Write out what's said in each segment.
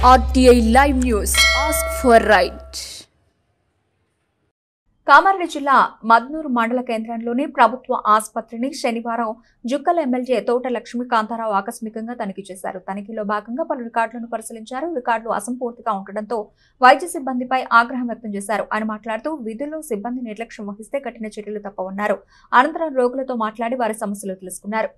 RTI Live News. Ask for right. Kamareddy జిల్లా మద్నూరు మండల కేంద్రంలోని ప్రభుత్వ ఆసుపత్రిని శనివారం జుక్కల ఎమ్మెల్యే తోట లక్ష్మీకాంతారావు ఆకస్మికంగా తనిఖీ చేశారు. తనిఖీలో భాగంగా పలు రికార్డులను పరిశీలించారు. రికార్డులు అసంపూర్తిగా ఉండడంతో వైద్య సిబ్బందిపై ఆగ్రహం వ్యక్తం చేశారు. ఆయన మాట్లాడుతూ విధుల్లో సిబ్బంది నిర్లక్ష్యం వహిస్తే కఠిన చర్యలు తప్పవన్నారు. అనంతరం రోగులతో మాట్లాడి వారి సమస్యలు తెలుసుకున్నారు.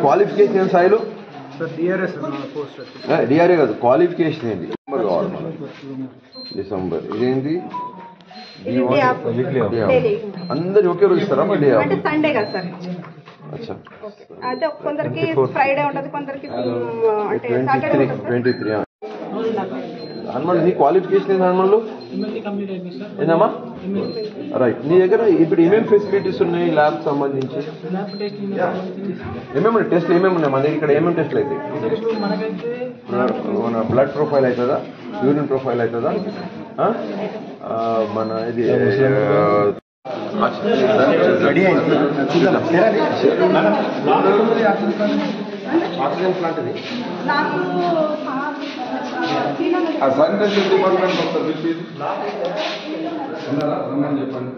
క్వాలిఫికేషన్ సాయిలు డిఆర్ఏ కాదు, క్వాలిఫికేషన్ ఏంటి? డిసెంబర్ ఇదేంటి? అందరు ఒకే రోజు ఇస్తారా? సండే కదా సార్. అయితే కొందరికి ఫ్రైడే ఉంటుంది, కొందరికి 23 హనుమాన్. నీ క్వాలిఫికేషన్ ఏంటి హనుమాన్లు? ఏందమ్మా? రైట్. నీ దగ్గర ఇప్పుడు ఏమేమి ఫెసిలిటీస్ ఉన్నాయి ల్యాబ్ సంబంధించి? ఏమేమి టెస్ట్లు ఏమేమి ఉన్నాయి మన దగ్గర? ఇక్కడ ఏమేమి టెస్ట్లు అవుతాయి? మన బ్లడ్ ప్రొఫైల్ అవుతుందా? యూరిన్ ప్రొఫైల్ అవుతుందా? మన ఇది రెడీ అయింది. ఆక్సిజన్ ప్లాంట్ ఇది శానిటైజర్ డిపార్ట్మెంట్ చెప్పండి.